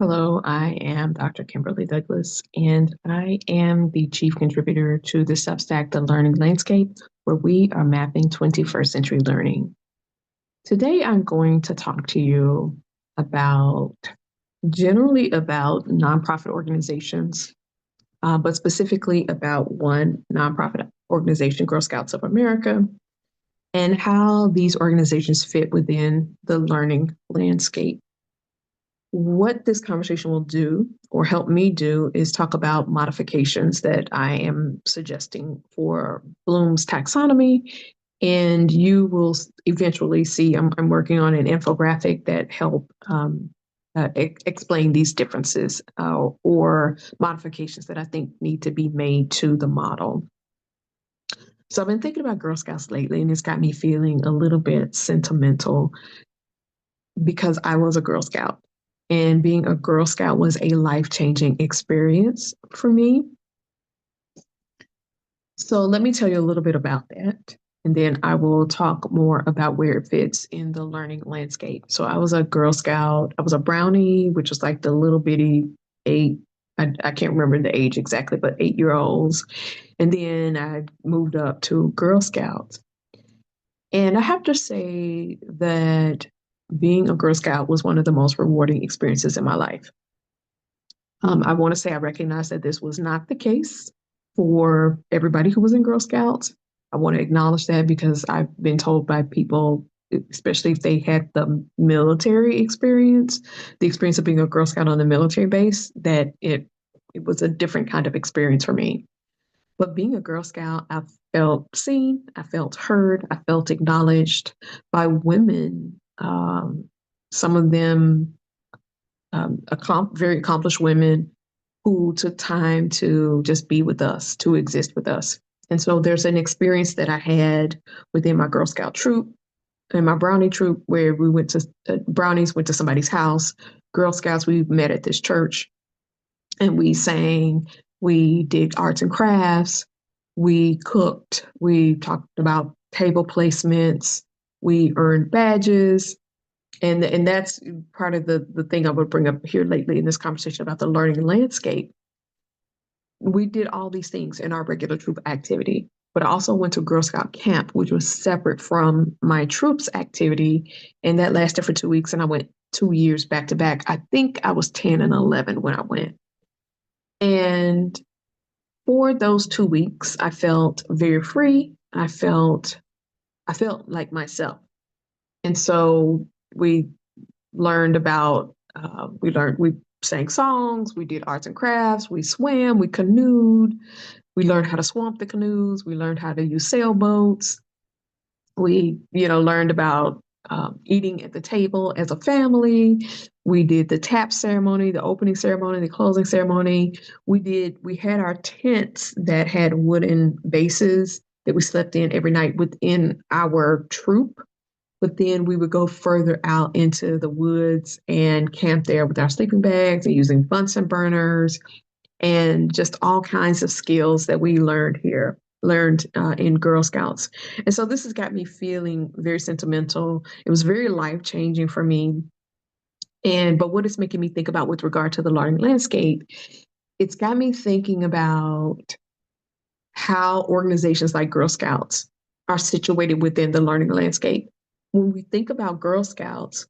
Hello, I am Dr. Kimberly Douglas, and I am the chief contributor to the Substack, The Learning Landscape, where we are mapping 21st century learning. Today, I'm going to talk to you about generally about nonprofit organizations, but specifically about one nonprofit organization, Girl Scouts of America, and how these organizations fit within the learning landscape. What this conversation will do or help me do is talk about modifications that I am suggesting for Bloom's taxonomy. And you will eventually see I'm working on an infographic that help explain these differences or modifications that I think need to be made to the model. So I've been thinking about Girl Scouts lately, and it's got me feeling a little bit sentimental because I was a Girl Scout. And being a Girl Scout was a life-changing experience for me. So let me tell you a little bit about that. And then I will talk more about where it fits in the learning landscape. So I was a Girl Scout. I was a Brownie, which was like the little bitty eight, I can't remember the age exactly, but 8-year-olds. And then I moved up to Girl Scouts. And I have to say that being a Girl Scout was one of the most rewarding experiences in my life. I want to say I recognize that this was not the case for everybody who was in Girl Scouts. I want to acknowledge that because I've been told by people, especially if they had the military experience, the experience of being a Girl Scout on the military base, that it was a different kind of experience for me. But being a Girl Scout, I felt seen, I felt heard, I felt acknowledged by women. Some of them very accomplished women who took time to just be with us, to exist with us. And so there's an experience that I had within my Girl Scout troop and my Brownie troop where we went to Brownies went to somebody's house. Girl Scouts, we met at this church and we sang, we did arts and crafts, we cooked, we talked about table placements, we earned badges, and that's part of the thing I would bring up here lately in this conversation about the learning landscape. We did all these things in our regular troop activity, but I also went to Girl Scout camp, which was separate from my troops activity, and that lasted for 2 weeks. And I went 2 years back to back. I think I was 10 and 11 when I went. And for those 2 weeks, I felt very free. I felt like myself. And so we learned about we sang songs, we did arts and crafts, we swam, we canoed, we learned how to swamp the canoes, we learned how to use sailboats, we learned about eating at the table as a family. We did the tap ceremony, the opening ceremony, the closing ceremony. We had our tents that had wooden bases that we slept in every night within our troop, but then we would go further out into the woods and camp there with our sleeping bags and using Bunsen burners and just all kinds of skills that we learned in Girl Scouts. And so this has got me feeling very sentimental. It was very life changing for me. But what it's making me think about with regard to the learning landscape, it's got me thinking about how organizations like Girl Scouts are situated within the learning landscape. When we think about Girl Scouts,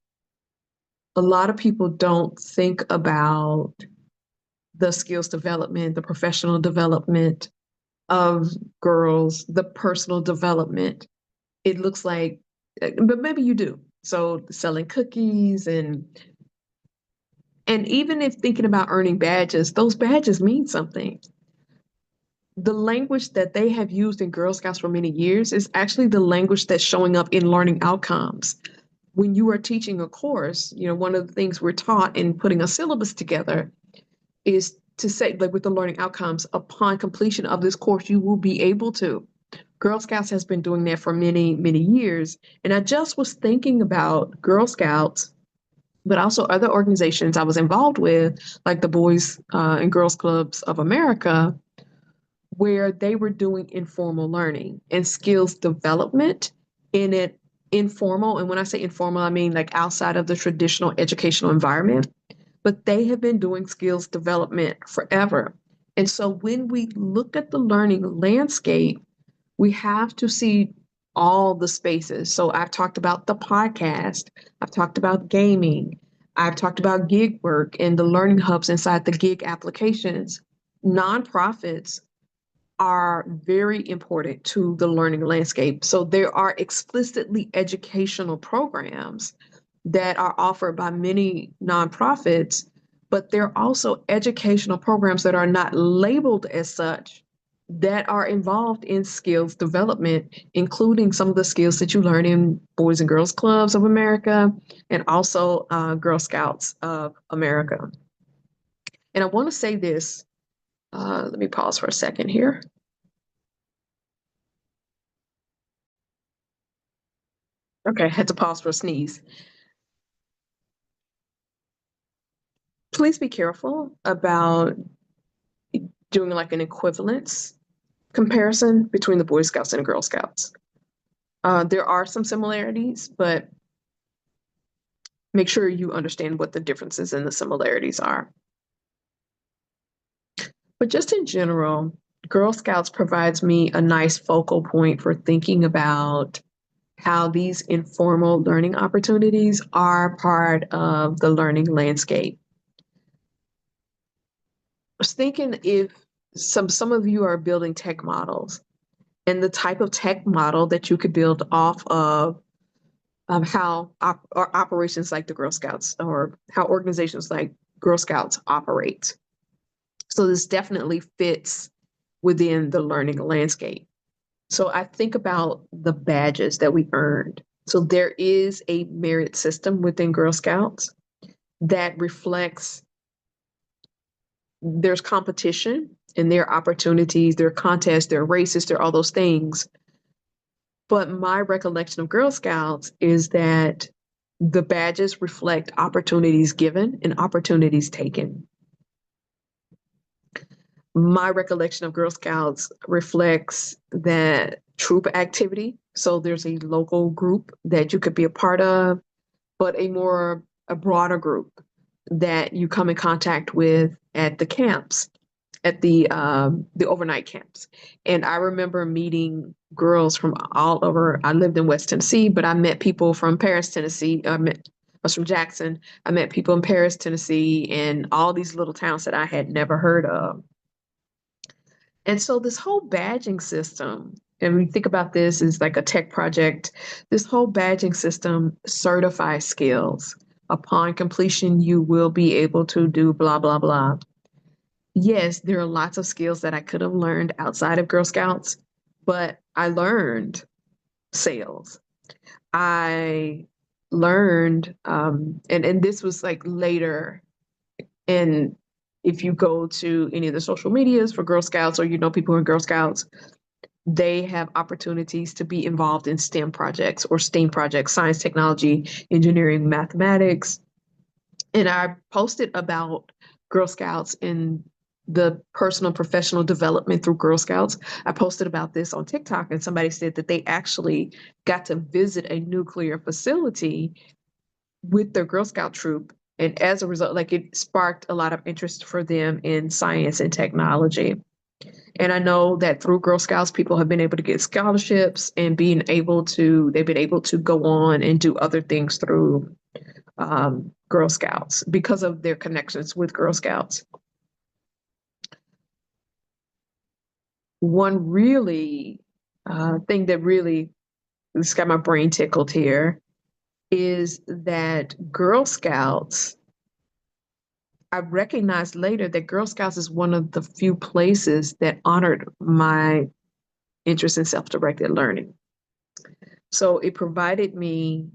a lot of people don't think about the skills development, the professional development of girls, the personal development. It looks like, but maybe you do. So selling cookies and even if thinking about earning badges, those badges mean something. The language that they have used in Girl Scouts for many years is actually the language that's showing up in learning outcomes. When you are teaching a course, one of the things we're taught in putting a syllabus together is to say, like with the learning outcomes, upon completion of this course, you will be able to. Girl Scouts has been doing that for many, many years. And I just was thinking about Girl Scouts, but also other organizations I was involved with, like the Boys and Girls Clubs of America, where they were doing informal learning and skills development in it informal. And when I say informal, I mean like outside of the traditional educational environment. but they have been doing skills development forever. And so when we look at the learning landscape, we have to see all the spaces. So I've talked about the podcast, I've talked about gaming, I've talked about gig work and the learning hubs inside the gig applications. Nonprofits are very important to the learning landscape. So there are explicitly educational programs that are offered by many nonprofits, but there are also educational programs that are not labeled as such that are involved in skills development, including some of the skills that you learn in Boys and Girls Clubs of America and also Girl Scouts of America. And I want to say this, let me pause for a second here. Okay, I had to pause for a sneeze. Please be careful about doing like an equivalence comparison between the Boy Scouts and the Girl Scouts. There are some similarities, but make sure you understand what the differences and the similarities are. But just in general, Girl Scouts provides me a nice focal point for thinking about how these informal learning opportunities are part of the learning landscape. I was thinking if some of you are building tech models and the type of tech model that you could build off of how or operations like the Girl Scouts or how organizations like Girl Scouts operate. So this definitely fits within the learning landscape. So I think about the badges that we earned. So there is a merit system within Girl Scouts that reflects there's competition and there are opportunities, there are contests, there are races, there are all those things. But my recollection of Girl Scouts is that the badges reflect opportunities given and opportunities taken. My recollection of Girl Scouts reflects that troop activity. So there's a local group that you could be a part of, but a broader group that you come in contact with at the camps, at the overnight camps. And I remember meeting girls from all over. I lived in West Tennessee, but I met people from Paris, Tennessee. I was from Jackson. I met people in Paris, Tennessee, and all these little towns that I had never heard of. And so this whole badging system, and we think about this as like a tech project, this whole badging system certifies skills. Upon completion, you will be able to do blah, blah, blah. Yes, there are lots of skills that I could have learned outside of Girl Scouts, but I learned sales. I learned, and this was like later. And if you go to any of the social medias for Girl Scouts or you know people in Girl Scouts, they have opportunities to be involved in STEM projects or STEAM projects, science, technology, engineering, mathematics. And I posted about Girl Scouts and the personal professional development through Girl Scouts. I posted about this on TikTok, and somebody said that they actually got to visit a nuclear facility with their Girl Scout troop. And as a result, like it sparked a lot of interest for them in science and technology. And I know that through Girl Scouts, people have been able to get scholarships and they've been able to go on and do other things through Girl Scouts because of their connections with Girl Scouts. One really thing that really just got my brain tickled here is that Girl Scouts, I recognized later that Girl Scouts is one of the few places that honored my interest in self-directed learning. So it provided me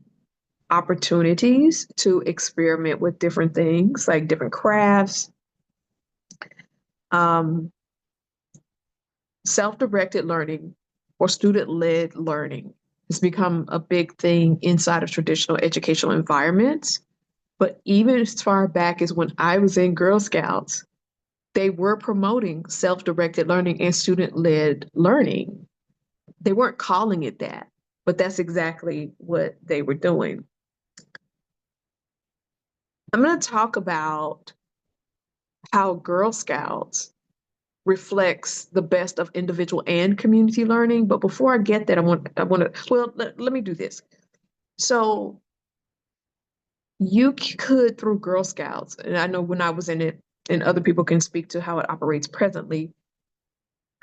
opportunities to experiment with different things, like different crafts. Self-directed learning or student-led learning has become a big thing inside of traditional educational environments. But even as far back as when I was in Girl Scouts, they were promoting self-directed learning and student-led learning. They weren't calling it that, but that's exactly what they were doing. I'm going to talk about how Girl Scouts reflects the best of individual and community learning. But before I get that, let me do this. So you could, through Girl Scouts, and I know when I was in it, and other people can speak to how it operates presently,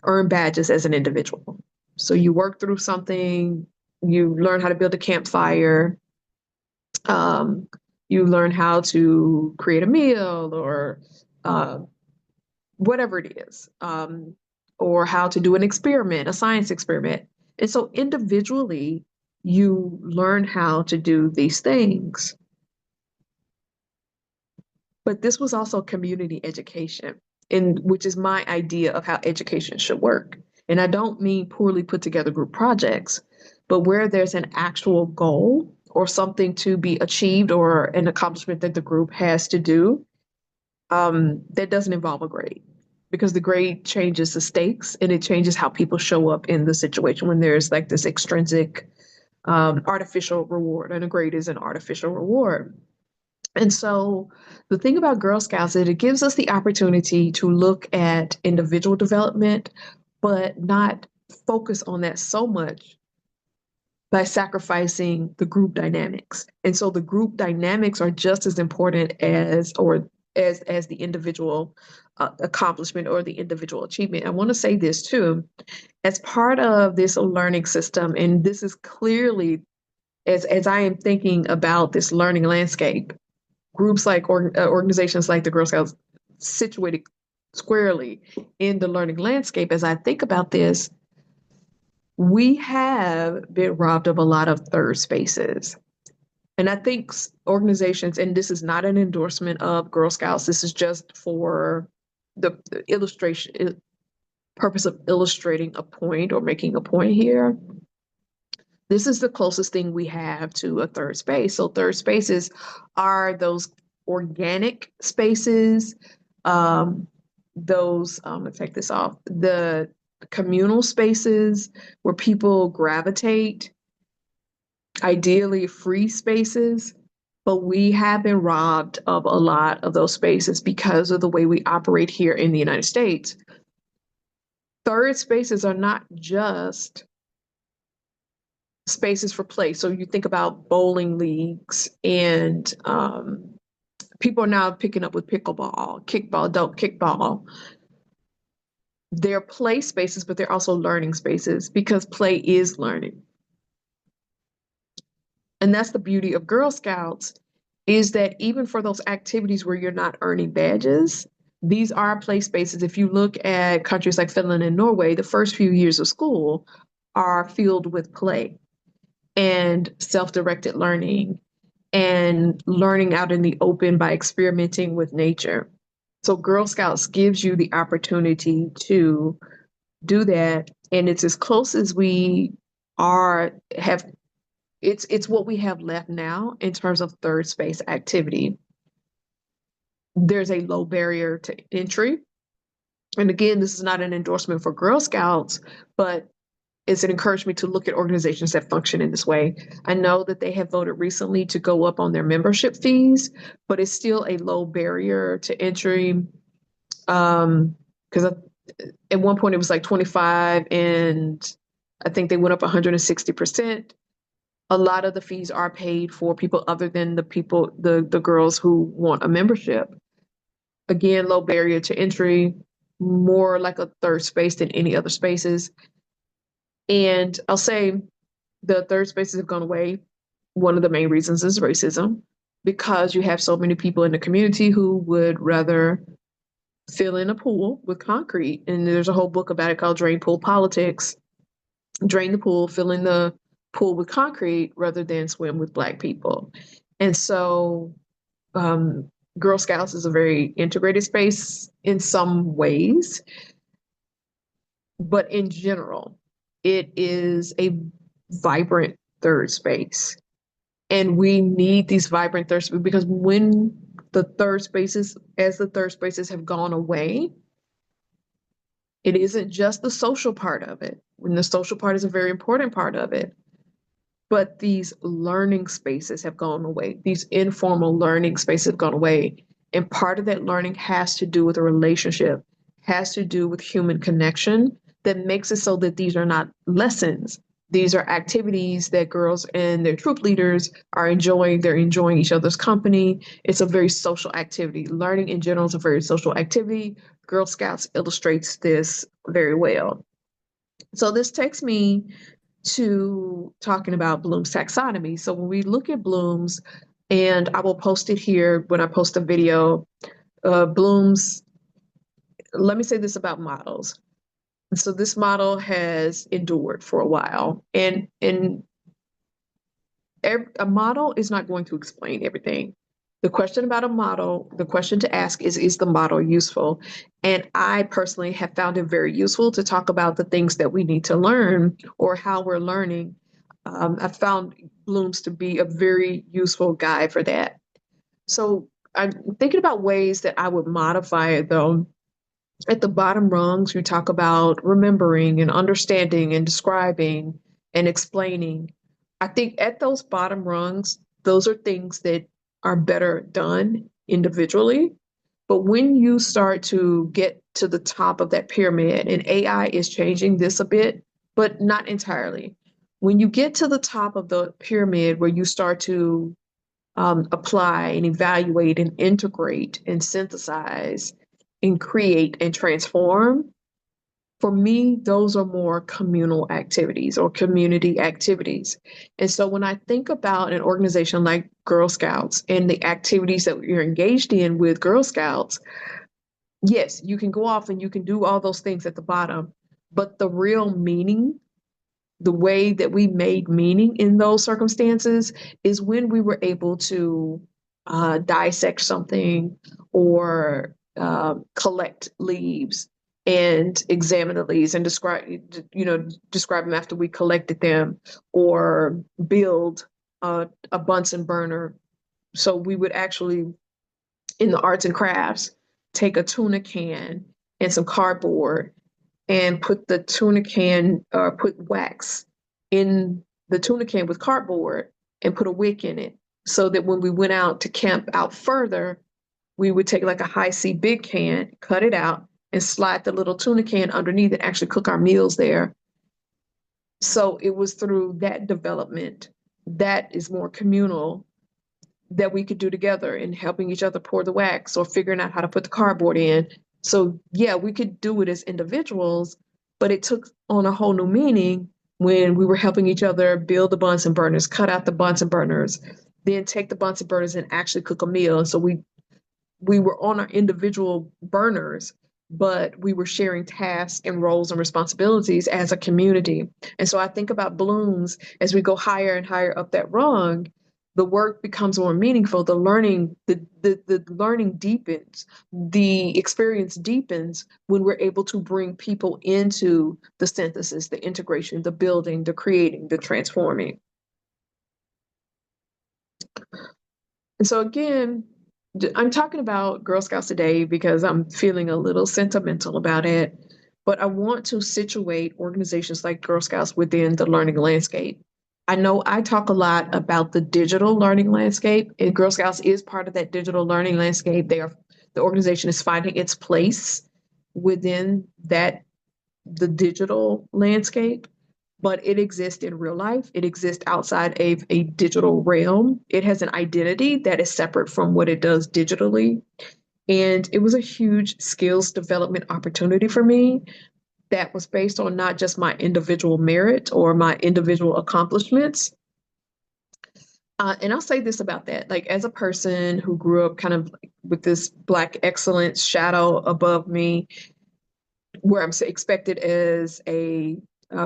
earn badges as an individual. So you work through something, you learn how to build a campfire, um, you learn how to create a meal or uh, whatever it is, or how to do an experiment, a science experiment. And so individually, you learn how to do these things. But this was also community education, and which is my idea of how education should work. And I don't mean poorly put together group projects, but where there's an actual goal or something to be achieved or an accomplishment that the group has to do, that doesn't involve a grade. Because the grade changes the stakes and it changes how people show up in the situation when there's like this extrinsic artificial reward, and a grade is an artificial reward. And so the thing about Girl Scouts is it gives us the opportunity to look at individual development, but not focus on that so much by sacrificing the group dynamics. And so the group dynamics are just as important as the individual accomplishment or the individual achievement. I want to say this too, as part of this learning system, and this is clearly as I am thinking about this learning landscape, groups like organizations like the Girl Scouts situated squarely in the learning landscape. As I think about this, we have been robbed of a lot of third spaces. And I think organizations, and this is not an endorsement of Girl Scouts, this is just for the illustration purpose of illustrating a point or making a point here. This is the closest thing we have to a third space. So third spaces are those organic spaces, let's take this off, the communal spaces where people gravitate, ideally free spaces, but we have been robbed of a lot of those spaces because of the way we operate here in the United States. Third spaces are not just spaces for play. So you think about bowling leagues, and people are now picking up with pickleball, kickball, adult kickball. They're play spaces, but they're also learning spaces because play is learning. And that's the beauty of Girl Scouts, is that even for those activities where you're not earning badges, these are play spaces. If you look at countries like Finland and Norway, the first few years of school are filled with play and self-directed learning and learning out in the open by experimenting with nature. So Girl Scouts gives you the opportunity to do that. And it's as close as we have, it's what we have left now in terms of third space activity. There's a low barrier to entry. And again, this is not an endorsement for Girl Scouts, but it's an encouragement to look at organizations that function in this way. I know that they have voted recently to go up on their membership fees, but it's still a low barrier to entry. Because at one point it was like 25, and I think they went up 160%. A lot of the fees are paid for people other than the girls who want a membership. Again, low barrier to entry, more like a third space than any other spaces. And I'll say the third spaces have gone away. One of the main reasons is racism, because you have so many people in the community who would rather fill in a pool with concrete. And there's a whole book about it called Drain Pool Politics. Drain the pool, fill in the pool with concrete rather than swim with Black people. And so Girl Scouts is a very integrated space in some ways, but in general, it is a vibrant third space. And we need these vibrant third spaces because when the third spaces have gone away, it isn't just the social part of it. When the social part is a very important part of it, but these learning spaces have gone away. These informal learning spaces have gone away. And part of that learning has to do with a relationship, has to do with human connection that makes it so that these are not lessons. These are activities that girls and their troop leaders are enjoying. They're enjoying each other's company. It's a very social activity. Learning in general is a very social activity. Girl Scouts illustrates this very well. So this takes me to talking about Bloom's taxonomy. So when we look at Bloom's, and I will post it here when I post a video, Bloom's, let me say this about models. So this model has endured for a while, and a model is not going to explain everything. The question about a model, the question to ask is the model useful? And I personally have found it very useful to talk about the things that we need to learn or how we're learning. I've found Bloom's to be a very useful guide for that. So I'm thinking about ways that I would modify it though. At the bottom rungs, you talk about remembering and understanding and describing and explaining. I think at those bottom rungs, those are things that are better done individually. But when you start to get to the top of that pyramid, and AI is changing this a bit, but not entirely. When you get to the top of the pyramid where you start to apply and evaluate and integrate and synthesize and create and transform, for me, those are more communal activities or community activities. And so when I think about an organization like Girl Scouts and the activities that you're engaged in with Girl Scouts, yes, you can go off and you can do all those things at the bottom, but the real meaning, the way that we made meaning in those circumstances is when we were able to dissect something or collect leaves and examine the leaves and describe them after we collected them, or build a Bunsen burner. So we would actually, in the arts and crafts, take a tuna can and some cardboard and put the tuna can, put wax in the tuna can with cardboard and put a wick in it, so that when we went out to camp out further, we would take like a high C big can, cut it out, and slide the little tuna can underneath and actually cook our meals there. So it was through that development that is more communal that we could do together in helping each other pour the wax or figuring out how to put the cardboard in. So yeah, we could do it as individuals, but it took on a whole new meaning when we were helping each other build the Bunsen burners, cut out the Bunsen burners, then take the Bunsen burners and actually cook a meal. And so we were on our individual burners, but we were sharing tasks and roles and responsibilities as a community. And so I think about Bloom's as we go higher and higher up that rung, the work becomes more meaningful, the learning deepens, the experience deepens when we're able to bring people into the synthesis, the integration, the building, the creating, the transforming. And so again, I'm talking about Girl Scouts today because I'm feeling a little sentimental about it, but I want to situate organizations like Girl Scouts within the learning landscape. I know I talk a lot about the digital learning landscape, and Girl Scouts is part of that digital learning landscape. The organization is finding its place within the digital landscape, but it exists in real life. It exists outside of a digital realm. It has an identity that is separate from what it does digitally. And it was a huge skills development opportunity for me that was based on not just my individual merit or my individual accomplishments. And I'll say this about that, like as a person who grew up kind of with this Black excellence shadow above me, where I'm expected as a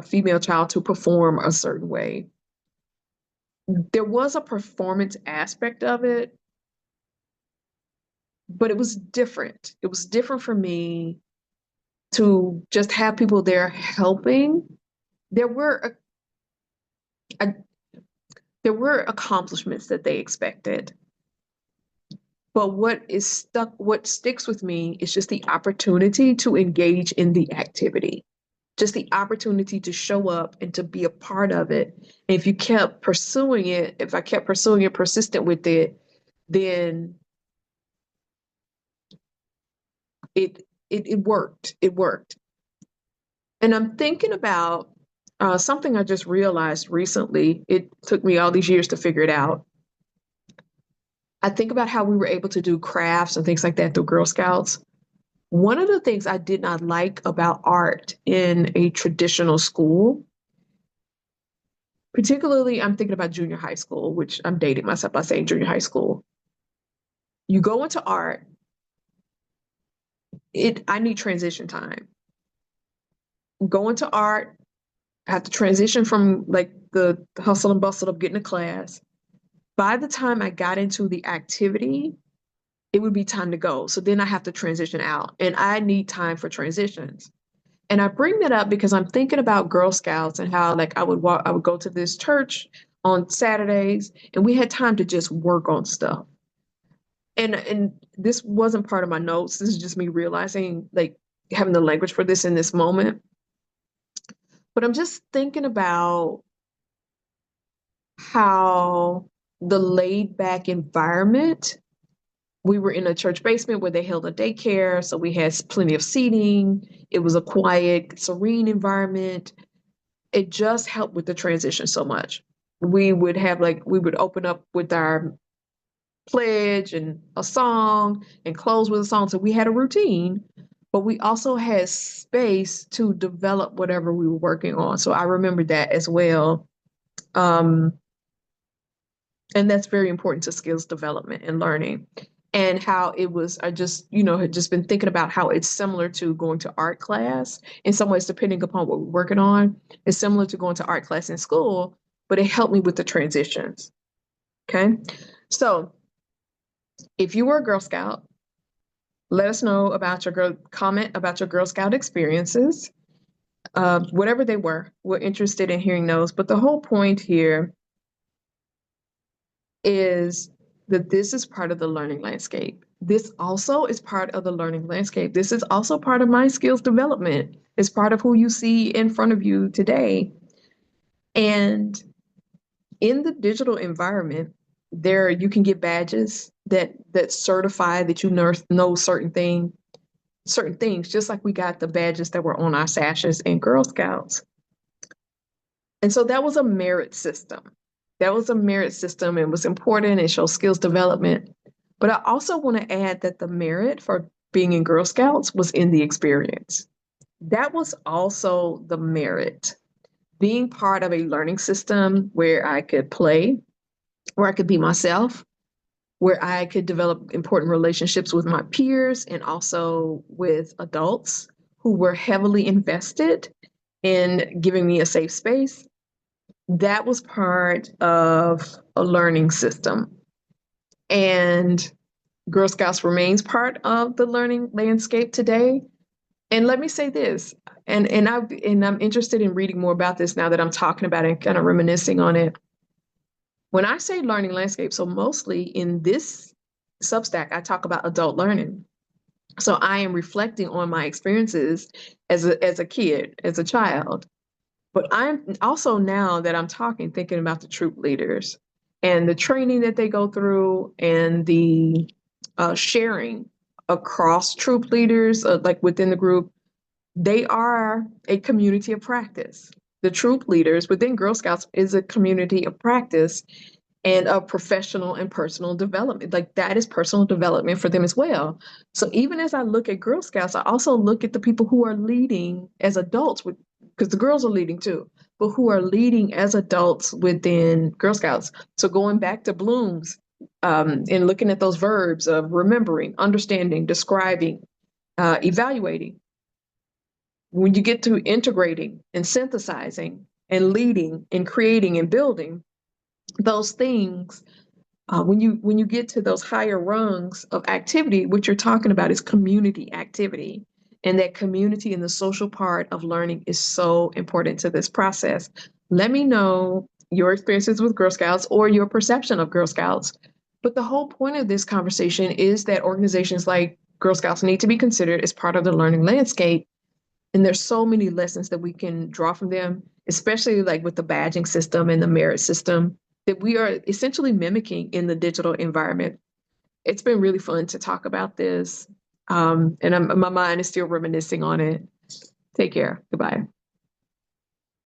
female child to perform a certain way. There was a performance aspect of it, but it was different. It was different for me to just have people there helping. There were a, there were accomplishments that they expected, but what sticks with me is just the opportunity to engage in the activity. just the opportunity to show up and to be a part of it. And if you kept pursuing it, if I kept pursuing it, persistent with it, then it worked. It worked. And I'm thinking about something I just realized recently. It took me all these years to figure it out. I think about how we were able to do crafts and things like that through Girl Scouts. One of the things I did not like about art in a traditional school, particularly I'm thinking about junior high school, which I'm dating myself by saying junior high school. You go into art, I need transition time. Go into art, I have to transition from like the hustle and bustle of getting to class. By the time I got into the activity, it would be time to go. So then I have to transition out, and I need time for transitions. And I bring that up because I'm thinking about Girl Scouts and how like I would go to this church on Saturdays and we had time to just work on stuff. And this wasn't part of my notes. This is just me realizing like having the language for this in this moment. But I'm just thinking about how the laid back environment, we were in a church basement where they held a daycare. So we had plenty of seating. It was a quiet, serene environment. It just helped with the transition so much. We would open up with our pledge and a song and close with a song. So we had a routine, but we also had space to develop whatever we were working on. So I remember that as well. Um, and that's very important to skills development and learning. And how it was, I just, had just been thinking about how it's similar to going to art class in some ways, depending upon what we're working on. It's similar to going to art class in school, but it helped me with the transitions. Okay. So if you were a Girl Scout, let us know about comment about your Girl Scout experiences, whatever they were. We're interested in hearing those. But the whole point here is that this is part of the learning landscape. This also is part of the learning landscape. This is also part of my skills development. It's part of who you see in front of you today. And in the digital environment, you can get badges that certify that you know certain things, just like we got the badges that were on our sashes in Girl Scouts. And so that was a merit system. That was a merit system and was important and showed skills development. But I also want to add that the merit for being in Girl Scouts was in the experience. That was also the merit. Being part of a learning system where I could play, where I could be myself, where I could develop important relationships with my peers and also with adults who were heavily invested in giving me a safe space. That was part of a learning system. And Girl Scouts remains part of the learning landscape today. And let me say this, and I'm interested in reading more about this now that I'm talking about it and kind of reminiscing on it. When I say learning landscape, so mostly in this Substack, I talk about adult learning. So I am reflecting on my experiences as a kid, as a child. But I'm also, now that I'm talking, thinking about the troop leaders and the training that they go through and the sharing across troop leaders, like within the group. They are a community of practice. The troop leaders within Girl Scouts is a community of practice and of professional and personal development. Like that is personal development for them as well. So even as I look at Girl Scouts, I also look at the people who are leading as adults, because the girls are leading too, but who are leading as adults within Girl Scouts. So going back to Bloom's and looking at those verbs of remembering, understanding, describing, evaluating. When you get to integrating and synthesizing and leading and creating and building, those things, when you get to those higher rungs of activity, what you're talking about is community activity. And that community and the social part of learning is so important to this process. Let me know your experiences with Girl Scouts or your perception of Girl Scouts. But the whole point of this conversation is that organizations like Girl Scouts need to be considered as part of the learning landscape. And there's so many lessons that we can draw from them, especially like with the badging system and the merit system that we are essentially mimicking in the digital environment. It's been really fun to talk about this. My mind is still reminiscing on it. Take care. Goodbye.